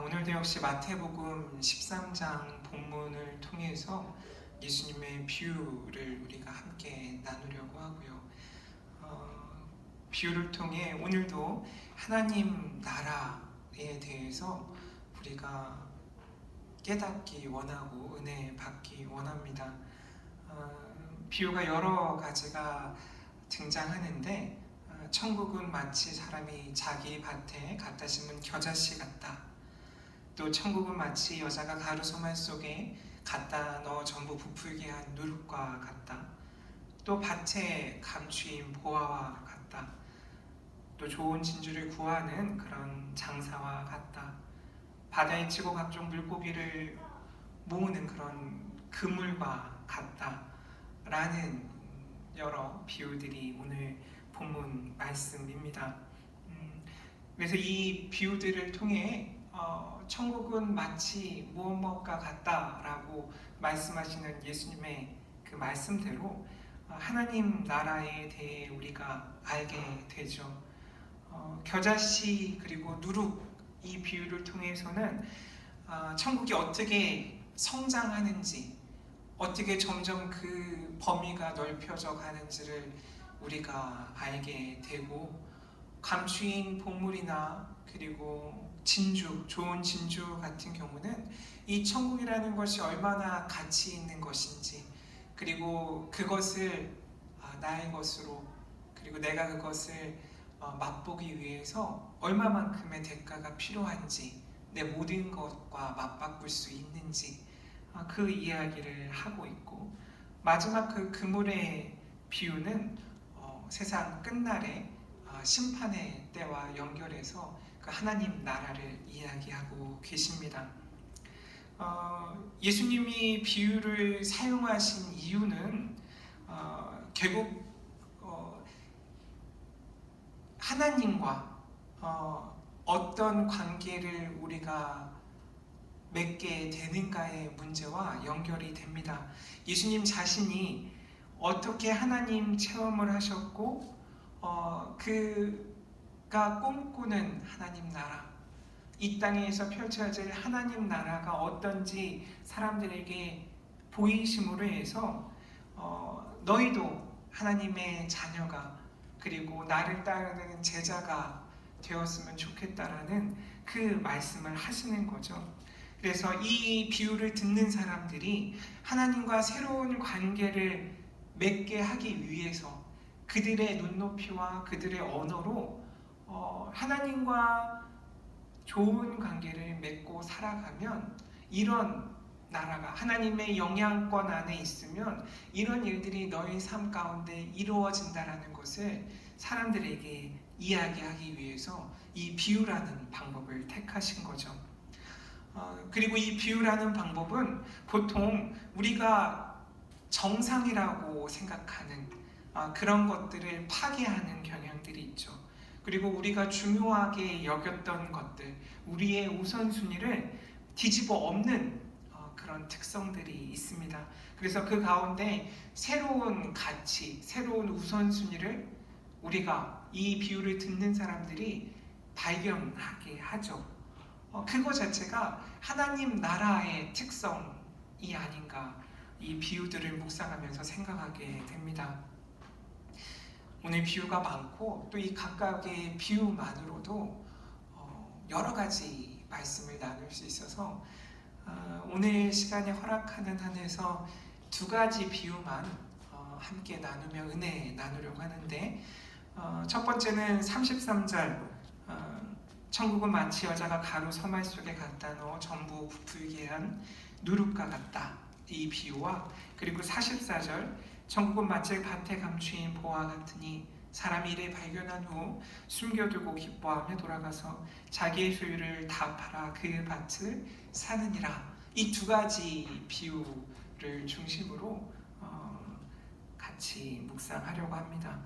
오늘도 역시 마태복음 13장 본문을 통해서 예수님의 비유를 우리가 함께 나누려고 하고요. 비유를 통해 오늘도 하나님 나라에 대해서 우리가 깨닫기 원하고 은혜 받기 원합니다. 비유가 여러 가지가 등장하는데 천국은 마치 사람이 자기 밭에 갖다 심은 겨자씨 같다. 또 천국은 마치 여자가 가루 소말 속에 갖다 넣어 전부 부풀게 한 누룩과 같다. 또 밭에 감추인 보화와 같다. 또 좋은 진주를 구하는 그런 장사와 같다. 바다에 치고 각종 물고기를 모으는 그런 그물과 같다. 라는 여러 비유들이 오늘 본문 말씀입니다. 그래서 이 비유들을 통해 천국은 마치 무엇과 같다라고 말씀하시는 예수님의 그 말씀대로 하나님 나라에 대해 우리가 알게 되죠. 겨자씨 그리고 누룩 이 비유를 통해서는 천국이 어떻게 성장하는지, 어떻게 점점 그 범위가 넓혀져 가는지를 우리가 알게 되고, 감추인 보물이나 그리고 진주, 좋은 진주 같은 경우는 이 천국이라는 것이 얼마나 가치 있는 것인지, 그리고 그것을 나의 것으로, 그리고 내가 그것을 맛보기 위해서 얼마만큼의 대가가 필요한지, 내 모든 것과 맞바꿀 수 있는지 그 이야기를 하고 있고, 마지막 그 그물의 비유는 세상 끝날에 심판의 때와 연결해서 그 하나님 나라를 이야기하고 계십니다. 예수님이 비유를 사용하신 이유는 결국 하나님과 어떤 관계를 우리가 맺게 되는가의 문제와 연결이 됩니다. 예수님 자신이 어떻게 하나님 체험을 하셨고 그가 꿈꾸는 하나님 나라, 이 땅에서 펼쳐질 하나님 나라가 어떤지 사람들에게 보이심으로 해서 너희도 하나님의 자녀가, 그리고 나를 따르는 제자가 되었으면 좋겠다라는 그 말씀을 하시는 거죠. 그래서 이 비유를 듣는 사람들이 하나님과 새로운 관계를 맺게 하기 위해서 그들의 눈높이와 그들의 언어로 하나님과 좋은 관계를 맺고 살아가면, 이런 나라가 하나님의 영향권 안에 있으면 이런 일들이 너희 삶 가운데 이루어진다라는 것을 사람들에게 이야기하기 위해서 이 비유라는 방법을 택하신 거죠. 그리고 이 비유라는 방법은 보통 우리가 정상이라고 생각하는 그런 것들을 파괴하는 경향들이 있죠. 그리고 우리가 중요하게 여겼던 것들, 우리의 우선순위를 뒤집어 엎는 그런 특성들이 있습니다. 그래서 그 가운데 새로운 가치, 새로운 우선순위를 우리가 이 비유를 듣는 사람들이 발견하게 하죠. 그거 자체가 하나님 나라의 특성이 아닌가, 이 비유들을 묵상하면서 생각하게 됩니다. 오늘 비유가 많고 또 이 각각의 비유만으로도 여러 가지 말씀을 나눌 수 있어서 오늘 시간에 허락하는 한에서 두 가지 비유만 함께 나누며 은혜 나누려고 하는데, 첫 번째는 33절 천국은 마치 여자가 가루 서말 속에 갖다 넣어 전부 부풀게 한 누룩과 같다, 이 비유와, 그리고 44절 천국은 마치 밭에 감추인 보화 같으니 사람이 이를 발견한 후 숨겨두고 기뻐하며 돌아가서 자기의 소유를 다 팔아 그 밭을 사느니라. 이 두 가지 비유를 중심으로 같이 묵상하려고 합니다.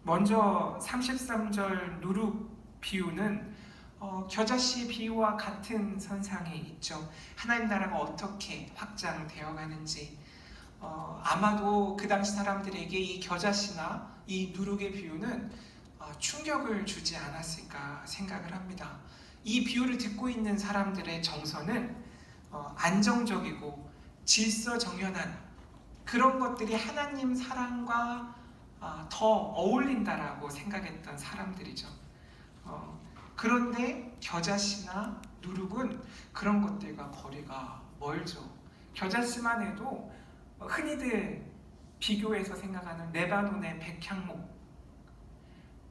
먼저 33절 누룩 비유는 겨자씨 비유와 같은 선상에 있죠. 하나님 나라가 어떻게 확장되어 가는지, 아마도 그 당시 사람들에게 이 겨자씨나 이 누룩의 비유는 충격을 주지 않았을까 생각을 합니다. 이 비유를 듣고 있는 사람들의 정서는 안정적이고 질서정연한 그런 것들이 하나님 사랑과 더 어울린다라고 생각했던 사람들이죠. 그런데 겨자씨나 누룩은 그런 것들과 거리가 멀죠. 겨자씨만 해도 흔히들 비교해서 생각하는 레바논의 백향목,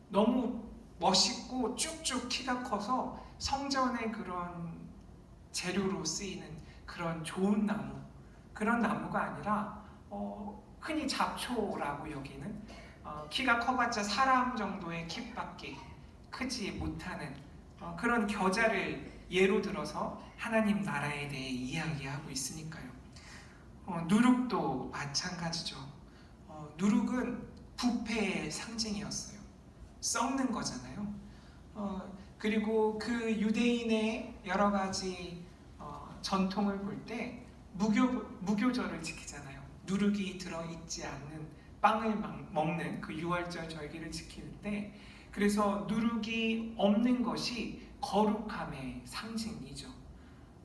너무 멋있고 쭉쭉 키가 커서 성전의 그런 재료로 쓰이는 그런 좋은 나무, 그런 나무가 아니라 흔히 잡초라고 여기는 키가 커봤자 사람 정도의 키밖에 크지 못하는 그런 겨자를 예로 들어서 하나님 나라에 대해 이야기하고 있으니까요. 누룩도 마찬가지죠. 누룩은 부패의 상징이었어요. 썩는 거잖아요. 그리고 그 유대인의 여러 가지 전통을 볼 때 무교절을 지키잖아요. 누룩이 들어있지 않는 빵을 먹는 그 유월절 절기를 지키는데, 그래서 누룩이 없는 것이 거룩함의 상징이죠.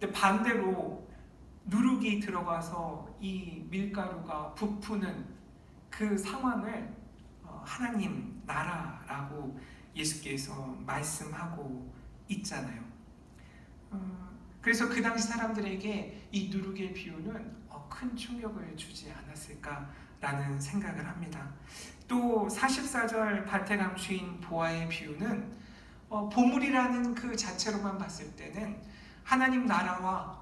근데 반대로 누룩이 들어가서 이 밀가루가 부푸는 그 상황을 하나님 나라라고 예수께서 말씀하고 있잖아요. 그래서 그 당시 사람들에게 이 누룩의 비유는 큰 충격을 주지 않았을까라는 생각을 합니다. 또 44절 밭에 감추인 보화의 비유는 보물이라는 그 자체로만 봤을 때는 하나님 나라와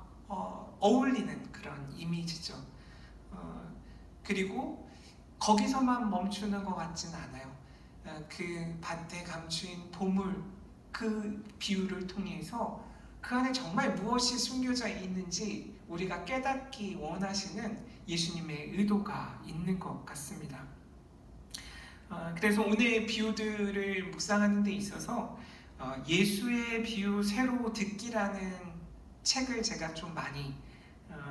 어울리는 그런 이미지죠. 그리고 거기서만 멈추는 것 같지는 않아요. 그 밭에 감추인 보물, 그 비유를 통해서 그 안에 정말 무엇이 숨겨져 있는지 우리가 깨닫기 원하시는 예수님의 의도가 있는 것 같습니다. 그래서 오늘 비유들을 묵상하는 데 있어서 예수의 비유 새로 듣기라는 책을 제가 좀 많이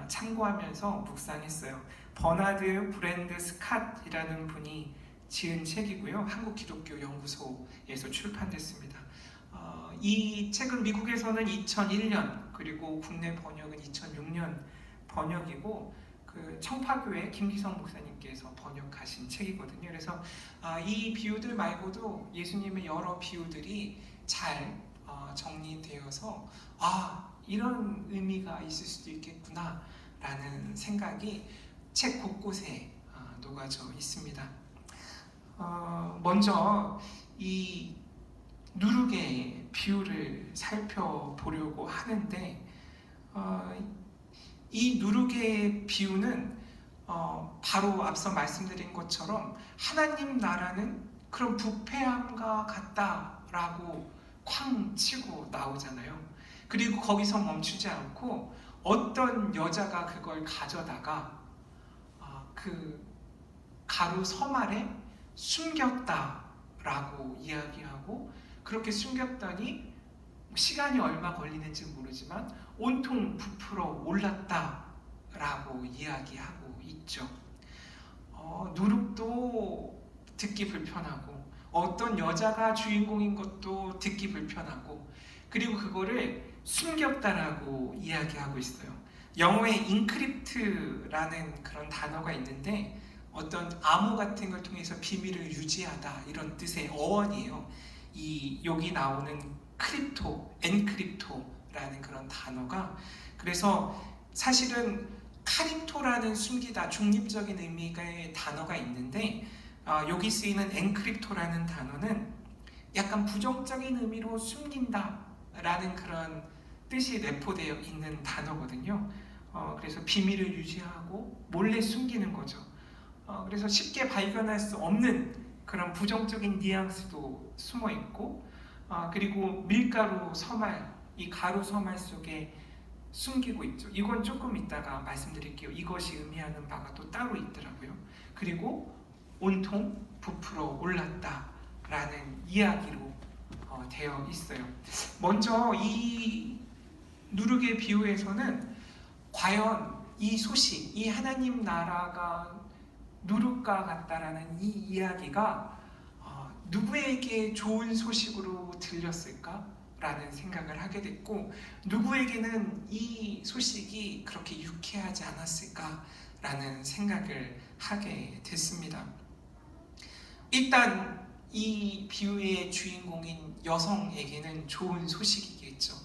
참고하면서 묵상했어요. 버나드 브랜드 스캇이라는 분이 지은 책이고요. 한국기독교연구소에서 출판됐습니다. 이 책은 미국에서는 2001년, 그리고 국내 번역은 2006년 번역이고, 그 청파교회 김기성 목사님께서 번역하신 책이거든요. 그래서 이 비유들 말고도 예수님의 여러 비유들이 잘 정리되어서 이런 의미가 있을 수도 있겠구나 라는 생각이 책 곳곳에 녹아져 있습니다. 먼저 이 누룩의 비유를 살펴보려고 하는데, 이 누룩의 비유는 바로 앞서 말씀드린 것처럼 하나님 나라는 그런 부패함과 같다라고 쾅 치고 나오잖아요. 그리고 거기서 멈추지 않고 어떤 여자가 그걸 가져다가 그 가루 섬 아래 숨겼다라고 이야기하고, 그렇게 숨겼더니 시간이 얼마 걸리는지 모르지만 온통 부풀어 올랐다라고 이야기하고 있죠. 누룩도 듣기 불편하고, 어떤 여자가 주인공인 것도 듣기 불편하고, 그리고 그거를 숨겼다라고 이야기하고 있어요. 영어에 인크립트라는 그런 단어가 있는데, 어떤 암호 같은 걸 통해서 비밀을 유지하다 이런 뜻의 어원이에요. 여기 나오는 크립토, 엔크립토라는 그런 단어가, 그래서 사실은 카립토라는 숨기다, 중립적인 의미의 단어가 있는데, 여기 쓰이는 엔크립토라는 단어는 약간 부정적인 의미로 숨긴다 라는 그런 뜻이 내포되어 있는 단어거든요. 그래서 비밀을 유지하고 몰래 숨기는 거죠. 그래서 쉽게 발견할 수 없는 그런 부정적인 뉘앙스도 숨어 있고, 그리고 밀가루 서말, 이 가루 서말 속에 숨기고 있죠. 이건 조금 이따가 말씀드릴게요. 이것이 의미하는 바가 또 따로 있더라고요. 그리고 온통 부풀어 올랐다라는 이야기로 되어 있어요. 먼저 이 누룩의 비유에서는 과연 이 소식, 이 하나님 나라가 누룩과 같다라는 이 이야기가 누구에게 좋은 소식으로 들렸을까? 라는 생각을 하게 됐고, 누구에게는 이 소식이 그렇게 유쾌하지 않았을까라는 생각을 하게 됐습니다. 일단 이 비유의 주인공인 여성에게는 좋은 소식이겠죠.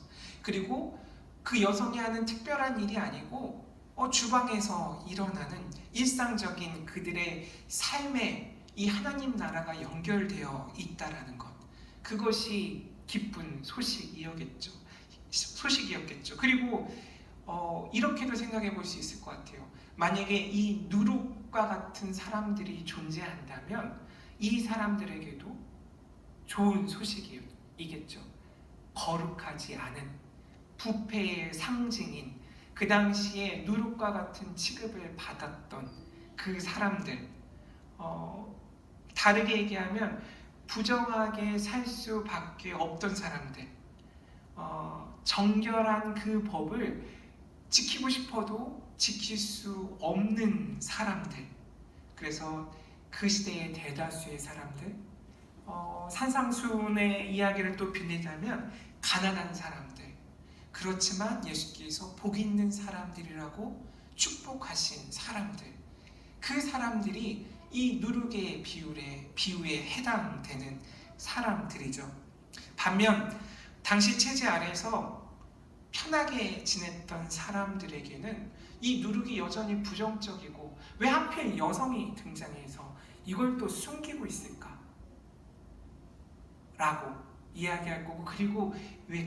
그리고 그 여성이 하는 특별한 일이 아니고 주방에서 일어나는 일상적인 그들의 삶에 이 하나님 나라가 연결되어 있다라는 것, 그것이 기쁜 소식이었겠죠. 그리고 이렇게도 생각해 볼 수 있을 것 같아요. 만약에 이 누룩과 같은 사람들이 존재한다면 이 사람들에게도 좋은 소식이겠죠. 거룩하지 않은 부패의 상징인 그 당시에 누룩과 같은 취급을 받았던 그 사람들, 다르게 얘기하면 부정하게 살 수밖에 없던 사람들, 정결한 그 법을 지키고 싶어도 지킬 수 없는 사람들, 그래서 그 시대의 대다수의 사람들, 산상수훈의 이야기를 또 빌리자면 가난한 사람들, 그렇지만 예수께서 복 있는 사람들이라고 축복하신 사람들, 그 사람들이 이 누룩의 비유에 해당되는 사람들이죠. 반면 당시 체제 아래에서 편하게 지냈던 사람들에게는 이 누룩이 여전히 부정적이고, 왜 하필 여성이 등장해서 이걸 또 숨기고 있을까? 라고 이야기할 거고, 그리고 왜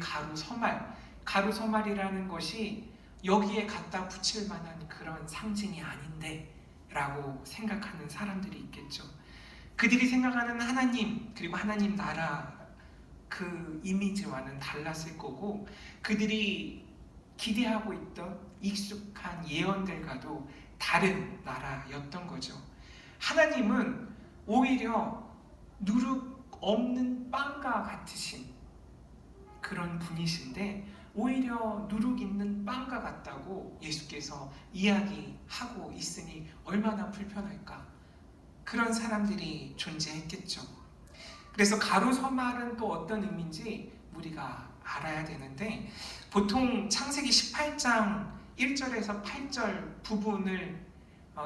가루서말이라는 것이 여기에 갖다 붙일 만한 그런 상징이 아닌데 라고 생각하는 사람들이 있겠죠. 그들이 생각하는 하나님, 그리고 하나님 나라, 그 이미지와는 달랐을 거고, 그들이 기대하고 있던 익숙한 예언들과도 다른 나라였던 거죠. 하나님은 오히려 누룩 없는 빵과 같으신 그런 분이신데, 오히려 누룩 있는 빵과 같다고 예수께서 이야기하고 있으니 얼마나 불편할까. 그런 사람들이 존재했겠죠. 그래서 가루서말은 또 어떤 의미인지 우리가 알아야 되는데, 보통 창세기 18장 1절에서 8절 부분을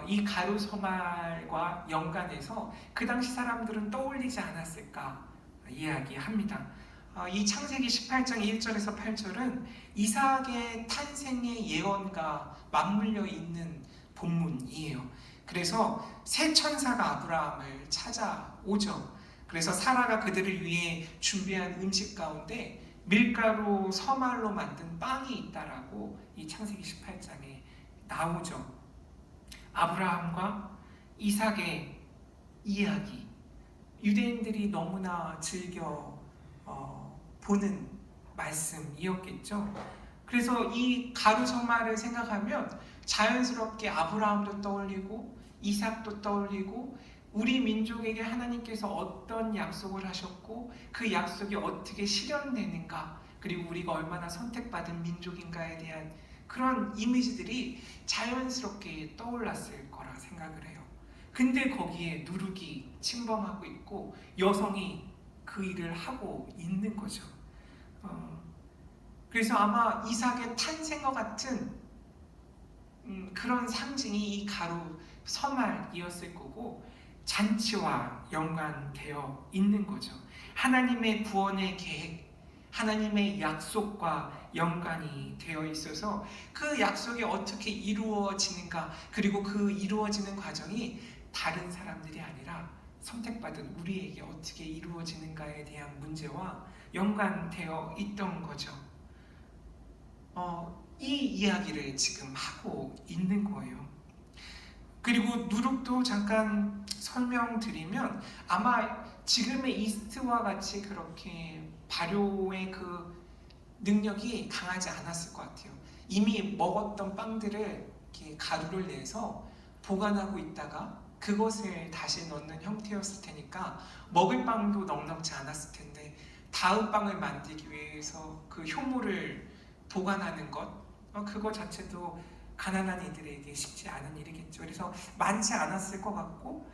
이 가루서말과 연관해서 그 당시 사람들은 떠올리지 않았을까 이야기합니다. 이 창세기 18장 1절에서 8절은 이삭의 탄생의 예언과 맞물려 있는 본문이에요. 그래서 새 천사가 아브라함을 찾아오죠. 그래서 사라가 그들을 위해 준비한 음식 가운데 밀가루 서말로 만든 빵이 있다라고 이 창세기 18장에 나오죠. 아브라함과 이삭의 이야기, 유대인들이 너무나 즐겨 보는 말씀이었겠죠. 그래서 이 가루서말을 생각하면 자연스럽게 아브라함도 떠올리고 이삭도 떠올리고, 우리 민족에게 하나님께서 어떤 약속을 하셨고 그 약속이 어떻게 실현되는가, 그리고 우리가 얼마나 선택받은 민족인가에 대한 그런 이미지들이 자연스럽게 떠올랐을 거라 생각을 해요. 근데 거기에 누룩이 침범하고 있고 여성이 그 일을 하고 있는 거죠. 그래서 아마 이삭의 탄생과 같은 그런 상징이 이 가루 서말이었을 거고, 잔치와 연관되어 있는 거죠. 하나님의 구원의 계획, 하나님의 약속과 연관이 되어 있어서 그 약속이 어떻게 이루어지는가, 그리고 그 이루어지는 과정이 다른 사람들이 아니라 선택받은 우리에게 어떻게 이루어지는가에 대한 문제와 연관되어 있던 거죠. 이 이야기를 지금 하고 있는 거예요. 그리고 누룩도 잠깐 설명드리면, 아마 지금의 이스트와 같이 그렇게 발효의 그 능력이 강하지 않았을 것 같아요. 이미 먹었던 빵들을 이렇게 가루를 내서 보관하고 있다가 그것을 다시 넣는 형태였을 테니까 먹을 빵도 넉넉지 않았을 텐데, 다음 빵을 만들기 위해서 그 효모를 보관하는 것, 그거 자체도 가난한 이들에게 쉽지 않은 일이겠죠. 그래서 많지 않았을 것 같고,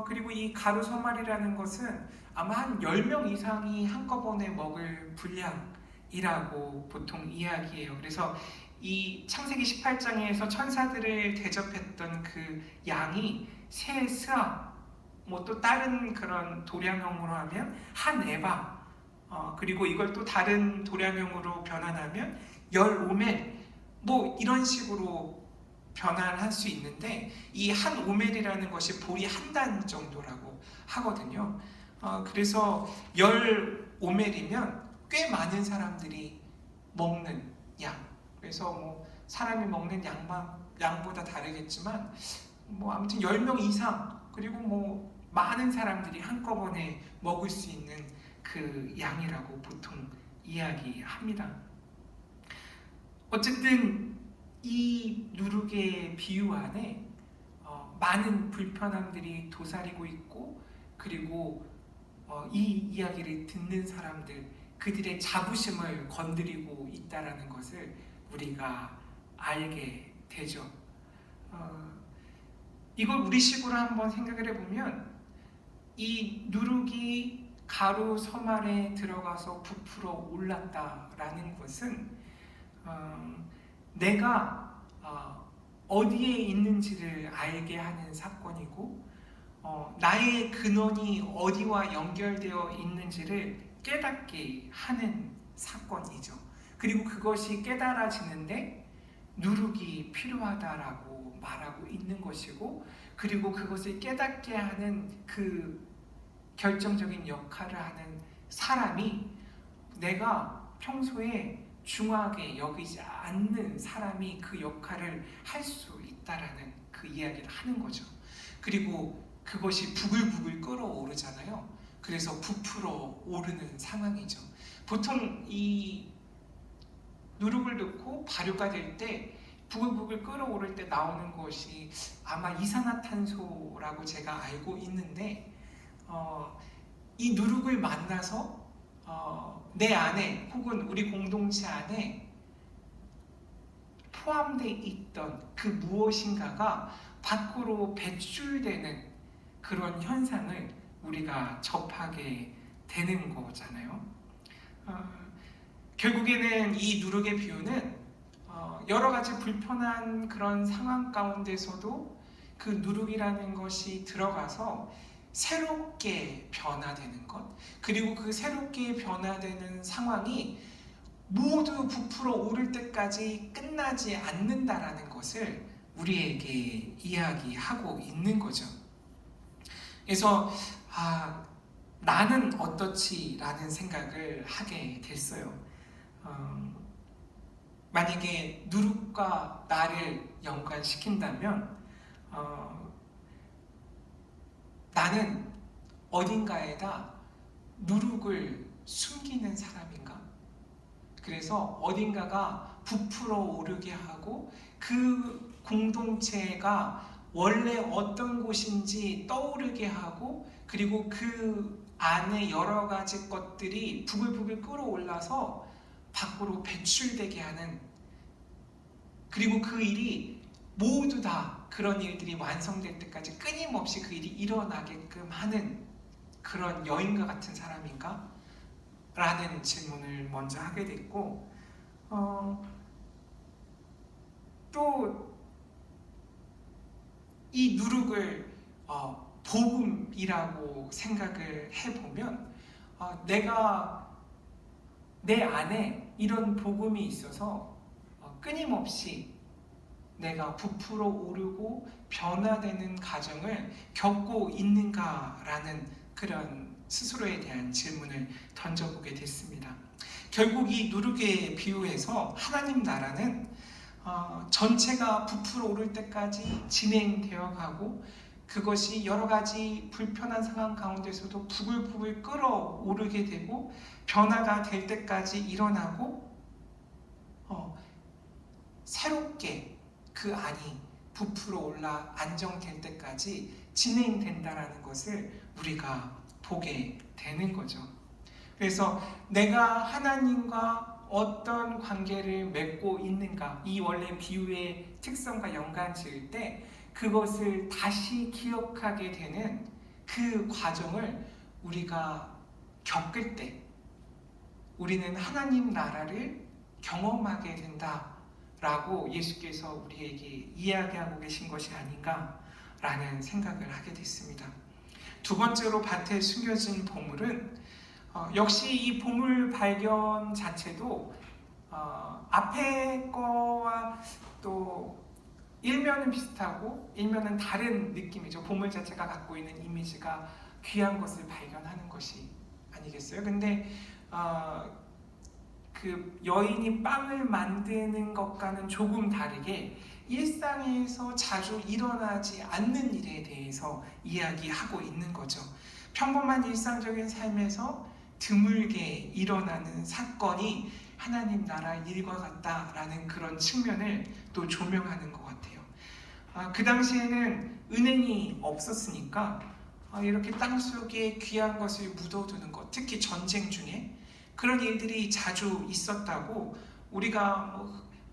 그리고 이 가루서말이라는 것은 아마 한 10명 이상이 한꺼번에 먹을 분량의 이라고 보통 이야기해요. 그래서 이 창세기 18장에서 천사들을 대접했던 그 양이 새 스아, 뭐 또 다른 그런 도량형으로 하면 한 에바, 그리고 이걸 또 다른 도량형으로 변환하면 열 오멜, 뭐 이런 식으로 변환할 수 있는데, 이 한 오멜이라는 것이 보리 한 단 정도라고 하거든요. 그래서 열 오멜이면 꽤 많은 사람들이 먹는 양. 그래서 뭐 사람이 먹는 양보다 다르겠지만 뭐 아무튼 10명 이상, 그리고 뭐 많은 사람들이 한꺼번에 먹을 수 있는 그 양이라고 보통 이야기합니다. 어쨌든 이 누룩의 비유 안에 많은 불편함들이 도사리고 있고, 그리고 이 이야기를 듣는 사람들, 그들의 자부심을 건드리고 있다라는 것을 우리가 알게 되죠. 이걸 우리식으로 한번 생각을 해보면, 이 누룩이 가루 섬 아래 들어가서 부풀어 올랐다라는 것은 내가 어디에 있는지를 알게 하는 사건이고, 나의 근원이 어디와 연결되어 있는지를 깨닫게 하는 사건이죠. 그리고 그것이 깨달아지는데 누룩이 필요하다라고 말하고 있는 것이고, 그리고 그것을 깨닫게 하는 그 결정적인 역할을 하는 사람이 내가 평소에 중하게 여기지 않는 사람이 그 역할을 할 수 있다라는 그 이야기를 하는 거죠. 그리고 그것이 부글부글 끓어오르잖아요. 그래서 부풀어 오르는 상황이죠. 보통 이 누룩을 넣고 발효가 될 때 부글부글 끓어오를 때 나오는 것이 아마 이산화탄소라고 제가 알고 있는데, 이 누룩을 만나서 내 안에 혹은 우리 공동체 안에 포함되어 있던 그 무엇인가가 밖으로 배출되는 그런 현상을 우리가 접하게 되는 거잖아요. 결국에는 이 누룩의 비유는 여러 가지 불편한 그런 상황 가운데서도 그 누룩이라는 것이 들어가서 새롭게 변화되는 것, 그리고 그 새롭게 변화되는 상황이 모두 부풀어 오를 때까지 끝나지 않는다라는 것을 우리에게 이야기하고 있는 거죠. 그래서 나는 어떻지? 라는 생각을 하게 됐어요. 만약에 누룩과 나를 연관시킨다면 나는 어딘가에다 누룩을 숨기는 사람인가? 그래서 어딘가가 부풀어 오르게 하고 그 공동체가 원래 어떤 곳인지 떠오르게 하고, 그리고 그 안에 여러 가지 것들이 부글부글 끓어올라서 밖으로 배출되게 하는, 그리고 그 일이 모두 다 그런 일들이 완성될 때까지 끊임없이 그 일이 일어나게끔 하는 그런 여인과 같은 사람인가? 라는 질문을 먼저 하게 됐고, 또 이 누룩을 복음이라고 생각을 해보면, 내가 내 안에 이런 복음이 있어서 끊임없이 내가 부풀어 오르고 변화되는 과정을 겪고 있는가라는 그런 스스로에 대한 질문을 던져보게 됐습니다. 결국 이 누룩의 비유에서 하나님 나라는 전체가 부풀어 오를 때까지 진행되어 가고, 그것이 여러 가지 불편한 상황 가운데서도 부글부글 끓어오르게 되고 변화가 될 때까지 일어나고, 새롭게 그 안이 부풀어 올라 안정될 때까지 진행된다라는 것을 우리가 보게 되는 거죠. 그래서 내가 하나님과 어떤 관계를 맺고 있는가, 이 원래 비유의 특성과 연관 지을 때 그것을 다시 기억하게 되는 그 과정을 우리가 겪을 때, 우리는 하나님 나라를 경험하게 된다라고 예수께서 우리에게 이야기하고 계신 것이 아닌가라는 생각을 하게 됐습니다. 두 번째로 밭에 숨겨진 보물은 역시 이 보물 발견 자체도 앞에 거와 또 일면은 비슷하고 일면은 다른 느낌이죠. 보물 자체가 갖고 있는 이미지가 귀한 것을 발견하는 것이 아니겠어요? 근데 그 여인이 빵을 만드는 것과는 조금 다르게 일상에서 자주 일어나지 않는 일에 대해서 이야기하고 있는 거죠. 평범한 일상적인 삶에서 드물게 일어나는 사건이 하나님 나라 일과 같다라는 그런 측면을 또 조명하는 것 같아요. 그 당시에는 은행이 없었으니까 이렇게 땅속에 귀한 것을 묻어두는 것, 특히 전쟁 중에 그런 일들이 자주 있었다고 우리가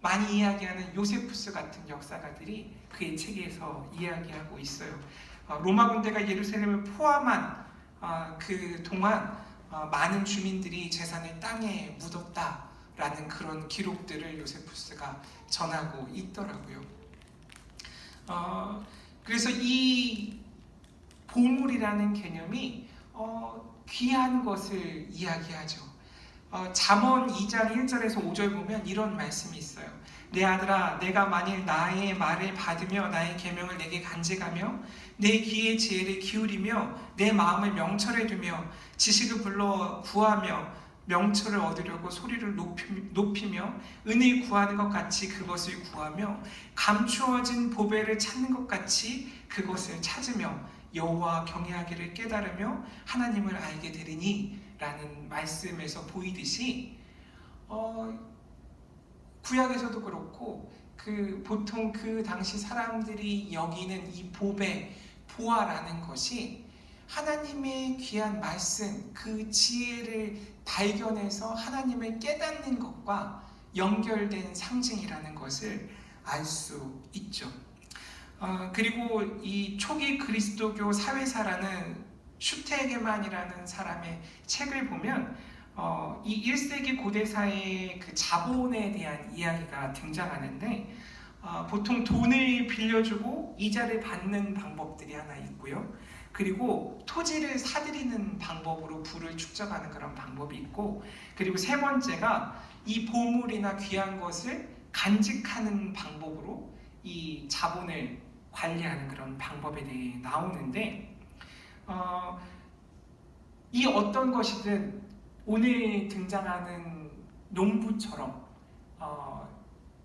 많이 이야기하는 요세푸스 같은 역사가들이 그의 책에서 이야기하고 있어요. 로마 군대가 예루살렘을 포함한 그 동안 많은 주민들이 재산을 땅에 묻었다라는 그런 기록들을 요세푸스가 전하고 있더라고요. 그래서 이 보물이라는 개념이 귀한 것을 이야기하죠. 잠언 2장 1절에서 5절 보면 이런 말씀이 있어요. 내 아들아, 내가 만일 나의 말을 받으며 나의 계명을 내게 간직하며 내 귀에 지혜를 기울이며 내 마음을 명철에 두며 지식을 불러 구하며 명철을 얻으려고 소리를 높이며 은을 구하는 것 같이 그것을 구하며 감추어진 보배를 찾는 것 같이 그것을 찾으며 여호와 경외하기를 깨달으며 하나님을 알게 되리니 라는 말씀에서 보이듯이 구약에서도 그렇고 보통 그 당시 사람들이 여기는 이 보배, 보화라는 것이 하나님의 귀한 말씀, 그 지혜를 발견해서 하나님을 깨닫는 것과 연결된 상징이라는 것을 알 수 있죠. 그리고 이 초기 그리스도교 사회사라는 슈테게만이라는 사람의 책을 보면 이 1세기 고대사의 그 자본에 대한 이야기가 등장하는데 보통 돈을 빌려주고 이자를 받는 방법들이 하나 있고요. 그리고 토지를 사들이는 방법으로 부를 축적하는 그런 방법이 있고, 그리고 세 번째가 이 보물이나 귀한 것을 간직하는 방법으로 이 자본을 관리하는 그런 방법에 대해 나오는데 이 어떤 것이든 오늘 등장하는 농부처럼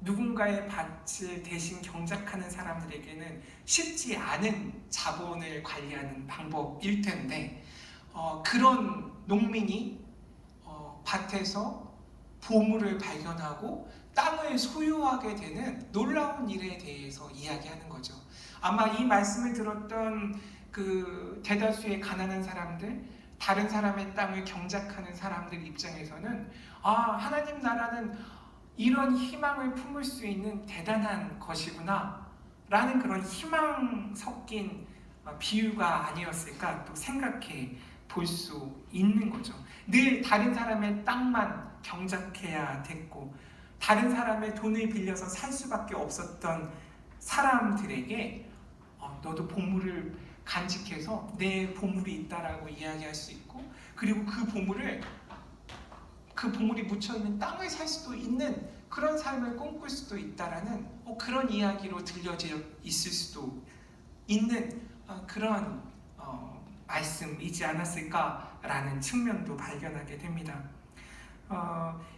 누군가의 밭을 대신 경작하는 사람들에게는 쉽지 않은 자본을 관리하는 방법일 텐데 그런 농민이 밭에서 보물을 발견하고 땅을 소유하게 되는 놀라운 일에 대해서 이야기하는 거죠. 아마 이 말씀을 들었던 그 대다수의 가난한 사람들, 다른 사람의 땅을 경작하는 사람들 입장에서는 하나님 나라는 이런 희망을 품을 수 있는 대단한 것이구나 라는 그런 희망 섞인 비유가 아니었을까 또 생각해 볼 수 있는 거죠. 늘 다른 사람의 땅만 경작해야 됐고 다른 사람의 돈을 빌려서 살 수밖에 없었던 사람들에게 너도 보물을 간직해서 내 보물이 있다라고 이야기할 수 있고, 그리고 그 보물이 묻혀있는 땅을 살 수도 있는 그런 삶을 꿈꿀 수도 있다라는 그런 이야기로 들려져 있을 수도 있는 그런 말씀이지 않았을까라는 측면도 발견하게 됩니다.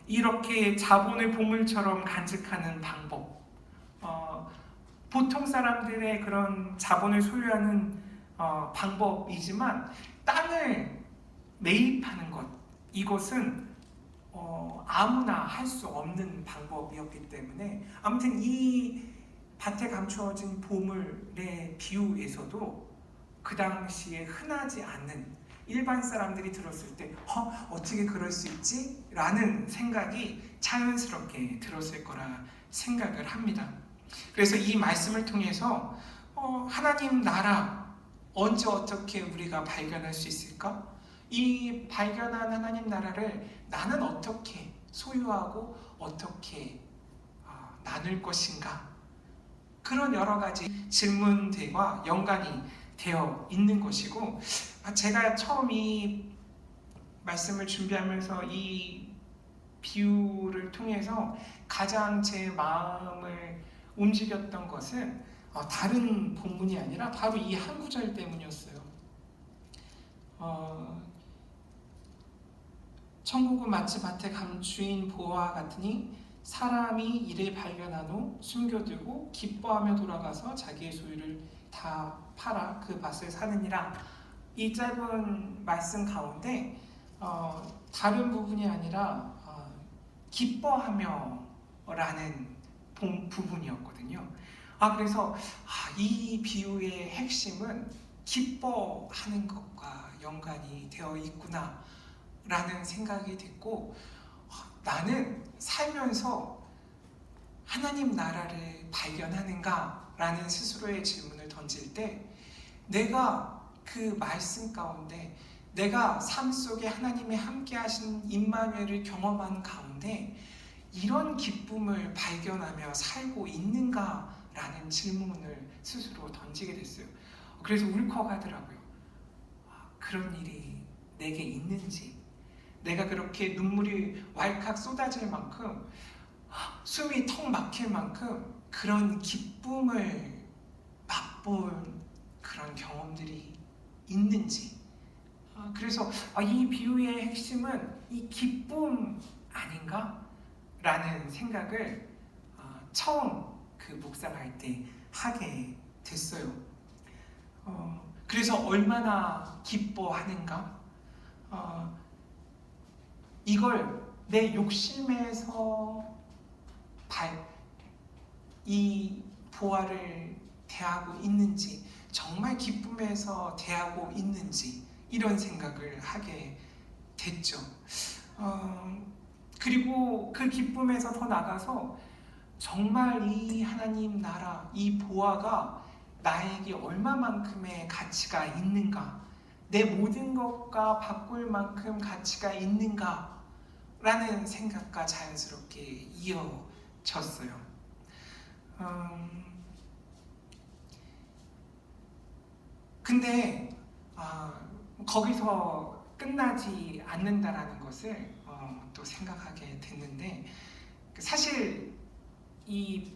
이렇게 자본을 보물처럼 간직하는 방법, 보통 사람들의 그런 자본을 소유하는 방법이지만 땅을 매입하는 것, 이것은 아무나 할 수 없는 방법이었기 때문에 아무튼 이 밭에 감추어진 보물의 비유에서도 그 당시에 흔하지 않은 일반 사람들이 들었을 때 어떻게 그럴 수 있지? 라는 생각이 자연스럽게 들었을 거라 생각을 합니다. 그래서 이 말씀을 통해서 하나님 나라 언제 어떻게 우리가 발견할 수 있을까? 이 발견한 하나님 나라를 나는 어떻게 소유하고 어떻게 나눌 것인가? 그런 여러 가지 질문들과 연관이 되어 있는 것이고, 제가 처음 이 말씀을 준비하면서 이 비유를 통해서 가장 제 마음을 움직였던 것은 다른 본문이 아니라 바로 이 한 구절 때문이었어요. 천국은 마치 밭에 감추인 보화와 같으니 사람이 이를 발견한 후 숨겨두고 기뻐하며 돌아가서 자기의 소유를 다 팔아 그 밭을 사느니라. 이 짧은 말씀 가운데 다른 부분이 아니라 기뻐하며 라는 부분이었거든요. 그래서 이 비유의 핵심은 기뻐하는 것과 연관이 되어 있구나 라는 생각이 됐고, 나는 살면서 하나님 나라를 발견하는가 라는 스스로의 질문을 던질 때, 내가 그 말씀 가운데, 내가 삶 속에 하나님이 함께 하신 임마누엘을 경험한 가운데 이런 기쁨을 발견하며 살고 있는가 라는 질문을 스스로 던지게 됐어요. 그래서 울컥하더라고요. 그런 일이 내게 있는지, 내가 그렇게 눈물이 왈칵 쏟아질 만큼, 숨이 턱 막힐 만큼 그런 기쁨을 맛본 그런 경험들이 있는지. 그래서 이 비유의 핵심은 이 기쁨 아닌가? 라는 생각을 처음 그 묵상할 때 하게 됐어요. 그래서 얼마나 기뻐하는가? 이걸 내 욕심에서 이 보화를 대하고 있는지, 정말 기쁨에서 대하고 있는지, 이런 생각을 하게 됐죠. 그리고 그 기쁨에서 더 나가서 정말 이 하나님 나라, 이 보화가 나에게 얼마만큼의 가치가 있는가, 내 모든 것과 바꿀 만큼 가치가 있는가 라는 생각과 자연스럽게 이어졌어요. 근데 거기서 끝나지 않는다라는 것을 또 생각하게 됐는데, 사실 이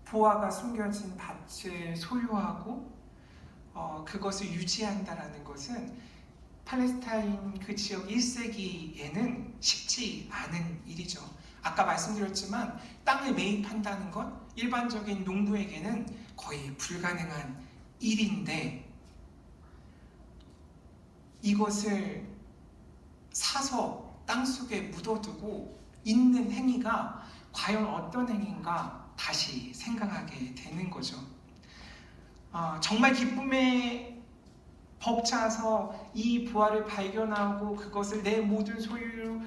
보화가 숨겨진 밭을 소유하고 그것을 유지한다라는 것은 팔레스타인 그 지역 1세기에는 쉽지 않은 일이죠. 아까 말씀드렸지만 땅을 매입한다는 것, 일반적인 농부에게는 거의 불가능한 일인데, 이것을 사서 땅속에 묻어두고 있는 행위가 과연 어떤 행위인가 다시 생각하게 되는 거죠. 정말 기쁨에 벅차서 이 부활을 발견하고 그것을 내 모든 소유와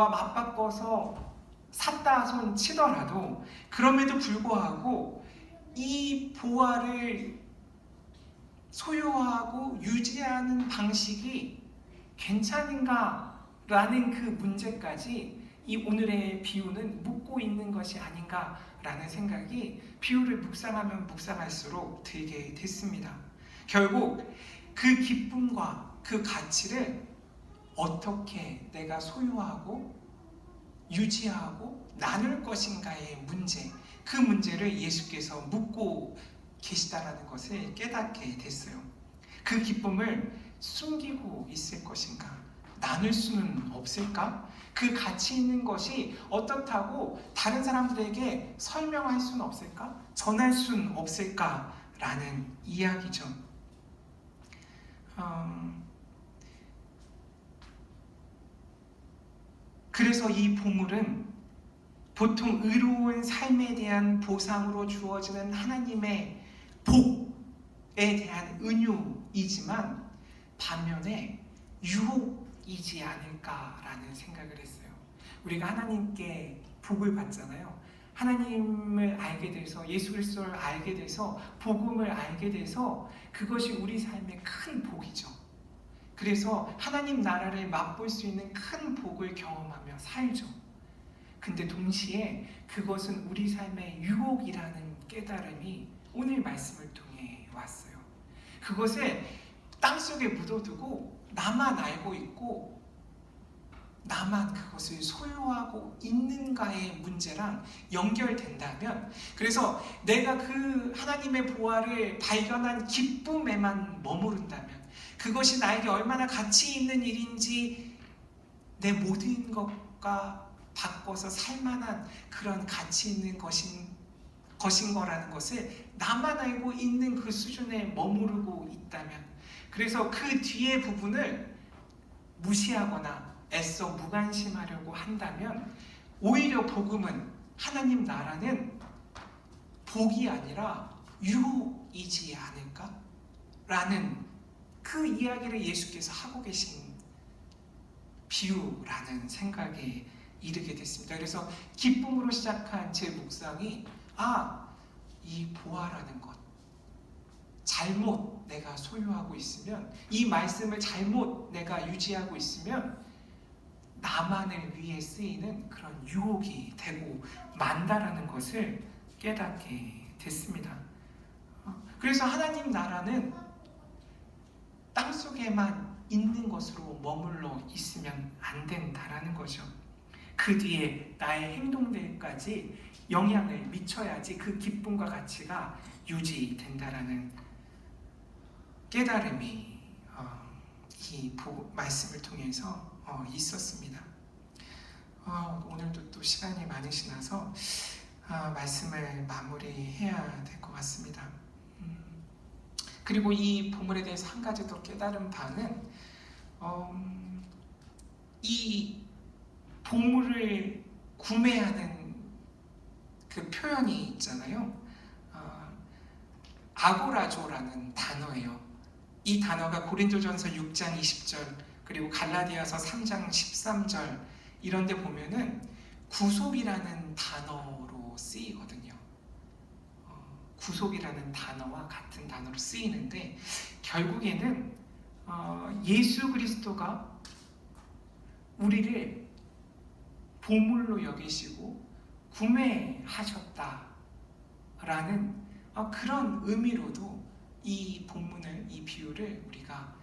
맞바꿔서 샀다 손 치더라도, 그럼에도 불구하고 이 부활을 소유하고 유지하는 방식이 괜찮은가 라는 그 문제까지 이 오늘의 비유는 묻고 있는 것이 아닌가 라는 생각이 비유를 묵상하면 묵상할수록 들게 됐습니다. 결국 그 기쁨과 그 가치를 어떻게 내가 소유하고 유지하고 나눌 것인가의 문제, 그 문제를 예수께서 묻고 계시다라는 것을 깨닫게 됐어요. 그 기쁨을 숨기고 있을 것인가? 나눌 수는 없을까? 그 가치 있는 것이 어떻다고 다른 사람들에게 설명할 수는 없을까? 전할 수는 없을까? 라는 이야기죠. 그래서 이 보물은 보통 의로운 삶에 대한 보상으로 주어지는 하나님의 복에 대한 은유이지만 반면에 유혹이지 않을까라는 생각을 했어요. 우리가 하나님께 복을 받잖아요. 하나님을 알게 돼서, 예수 그리스도를 알게 돼서, 복음을 알게 돼서 그것이 우리 삶의 큰 복이죠. 그래서 하나님 나라를 맛볼 수 있는 큰 복을 경험하며 살죠. 근데 동시에 그것은 우리 삶의 유혹이라는 깨달음이 오늘 말씀을 통해 왔어요. 그것을 땅속에 묻어두고 나만 알고 있고 나만 그것을 소유하고 있는가의 문제랑 연결된다면, 그래서 내가 그 하나님의 보화를 발견한 기쁨에만 머무른다면, 그것이 나에게 얼마나 가치 있는 일인지 내 모든 것과 바꿔서 살만한 그런 가치 있는 것인 거라는 것을 나만 알고 있는 그 수준에 머무르고 있다면, 그래서 그 뒤의 부분을 무시하거나 애써 무관심하려고 한다면, 오히려 복음은, 하나님 나라는 복이 아니라 유혹이지 않을까? 라는 그 이야기를 예수께서 하고 계신 비유라는 생각에 이르게 됐습니다. 그래서 기쁨으로 시작한 제 묵상이, 이 보화라는 것, 잘못 내가 소유하고 있으면, 이 말씀을 잘못 내가 유지하고 있으면 나만을 위해 쓰이는 그런 유혹이 되고 만다라는 것을 깨닫게 됐습니다. 그래서 하나님 나라는 땅속에만 있는 것으로 머물러 있으면 안 된다라는 거죠. 그 뒤에 나의 행동들까지 영향을 미쳐야지 그 기쁨과 가치가 유지된다라는 깨달음이 이 말씀을 통해서 있었습니다. 오늘도 또 시간이 많으시나서 말씀을 마무리해야 될 것 같습니다. 그리고 이 보물에 대해서 한 가지 더 깨달은 바는, 이 보물을 구매하는 그 표현이 있잖아요. 아고라조라는 단어예요. 이 단어가 고린도전서 6장 20절 그리고 갈라디아서 3장 13절 이런 데 보면은 구속이라는 단어로 쓰이거든요. 구속이라는 단어와 같은 단어로 쓰이는데, 결국에는 예수 그리스도가 우리를 보물로 여기시고 구매하셨다라는 그런 의미로도 이 본문을, 이 비유를 우리가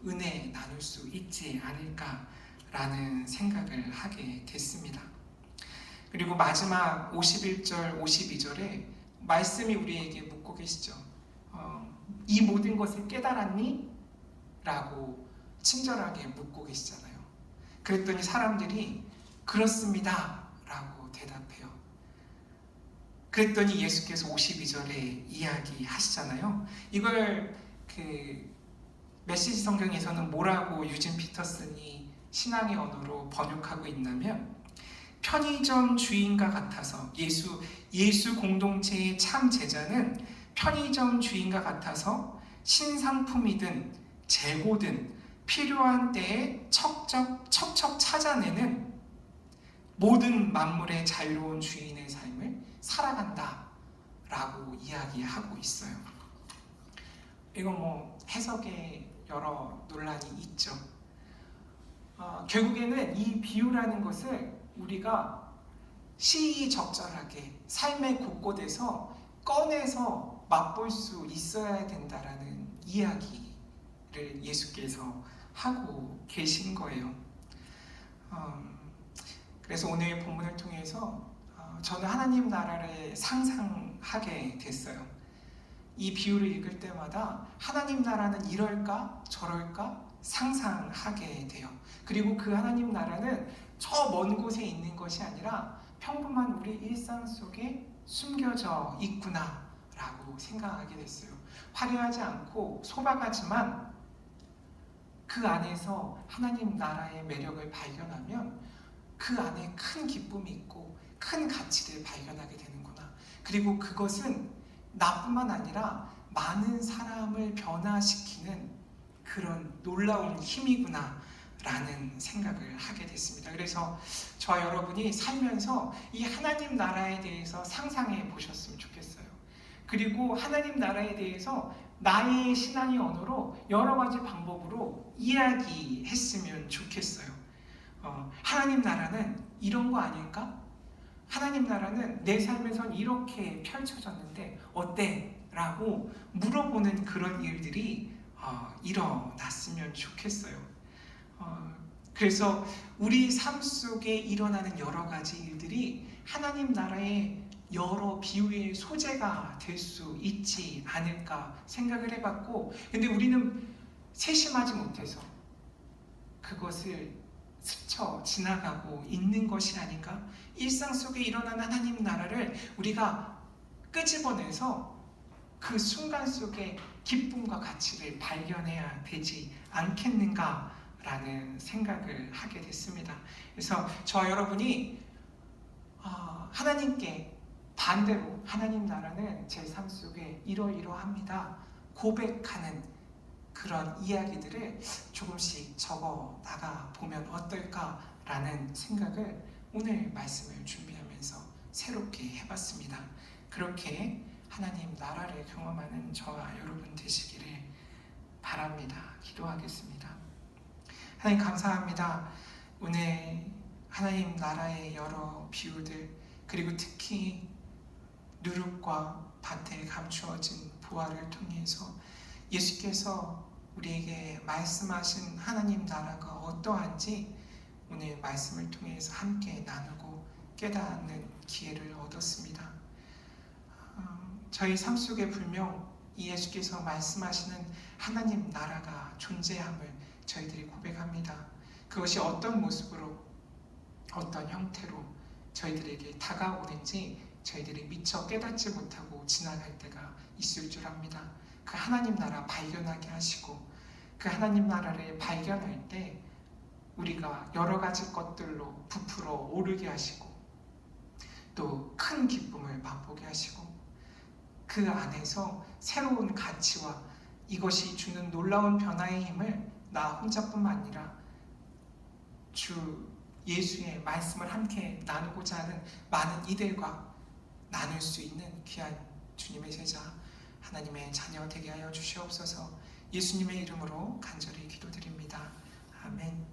은혜 나눌 수 있지 않을까라는 생각을 하게 됐습니다. 그리고 마지막 51절, 52절에 말씀이 우리에게 묻고 계시죠. 이 모든 것을 깨달았니? 라고 친절하게 묻고 계시잖아요. 그랬더니 사람들이 그렇습니다 라고 대답해요. 그랬더니 예수께서 52절에 이야기하시잖아요. 이걸 메시지 성경에서는 뭐라고 유진 피터슨이 신앙의 언어로 번역하고 있냐면, 편의점 주인과 같아서, 예수 공동체의 참 제자는 편의점 주인과 같아서 신상품이든 재고든 필요한 때에 척척 찾아내는 모든 만물의 자유로운 주인의 삶을 살아간다 라고 이야기하고 있어요. 이건 해석에 여러 논란이 있죠. 결국에는 이 비유라는 것을 우리가 시의적절하게 삶의 곳곳에서 꺼내서 맛볼 수 있어야 된다라는 이야기를 예수께서 하고 계신 거예요. 그래서 오늘 본문을 통해서 저는 하나님 나라를 상상하게 됐어요. 이 비유를 읽을 때마다 하나님 나라는 이럴까 저럴까 상상하게 돼요. 그리고 그 하나님 나라는 저 먼 곳에 있는 것이 아니라 평범한 우리 일상 속에 숨겨져 있구나 라고 생각하게 됐어요. 화려하지 않고 소박하지만 그 안에서 하나님 나라의 매력을 발견하면 그 안에 큰 기쁨이 있고 큰 가치를 발견하게 되는구나. 그리고 그것은 나뿐만 아니라 많은 사람을 변화시키는 그런 놀라운 힘이구나 라는 생각을 하게 됐습니다. 그래서 저와 여러분이 살면서 이 하나님 나라에 대해서 상상해 보셨으면 좋겠어요. 그리고 하나님 나라에 대해서 나의 신앙의 언어로 여러 가지 방법으로 이야기했으면 좋겠어요. 하나님 나라는 이런 거 아닐까? 하나님 나라는 내 삶에선 이렇게 펼쳐졌는데 어때? 라고 물어보는 그런 일들이 일어났으면 좋겠어요. 그래서 우리 삶 속에 일어나는 여러 가지 일들이 하나님 나라의 여러 비유의 소재가 될 수 있지 않을까 생각을 해봤고, 근데 우리는 세심하지 못해서 그것을 스쳐 지나가고 있는 것이 아닌가? 일상 속에 일어나는 하나님 나라를 우리가 끄집어내서 그 순간 속에 기쁨과 가치를 발견해야 되지 않겠는가 라는 생각을 하게 됐습니다. 그래서 저와 여러분이 하나님께 반대로 하나님 나라는 제 삶 속에 이러이러합니다 고백하는 그런 이야기들을 조금씩 적어 나가 보면 어떨까라는 생각을 오늘 말씀을 준비하면서 새롭게 해봤습니다. 그렇게 하나님 나라를 경험하는 저와 여러분 되시기를 바랍니다. 기도하겠습니다. 하나님 감사합니다. 오늘 하나님 나라의 여러 비유들, 그리고 특히 누룩과 밭에 감추어진 보화를 통해서 예수께서 우리에게 말씀하신 하나님 나라가 어떠한지 오늘 말씀을 통해서 함께 나누고 깨닫는 기회를 얻었습니다. 저희 삶 속에 분명 이 예수께서 말씀하시는 하나님 나라가 존재함을 저희들이 고백합니다. 그것이 어떤 모습으로, 어떤 형태로 저희들에게 다가오는지 저희들이 미처 깨닫지 못하고 지나갈 때가 있을 줄 압니다. 그 하나님 나라 발견하게 하시고, 그 하나님 나라를 발견할 때 우리가 여러 가지 것들로 부풀어 오르게 하시고, 또 큰 기쁨을 맛보게 하시고, 그 안에서 새로운 가치와 이것이 주는 놀라운 변화의 힘을 나 혼자뿐만 아니라 주 예수의 말씀을 함께 나누고자 하는 많은 이들과 나눌 수 있는 귀한 주님의 제자, 하나님의 자녀 되게 하여 주시옵소서. 예수님의 이름으로 간절히 기도드립니다. 아멘.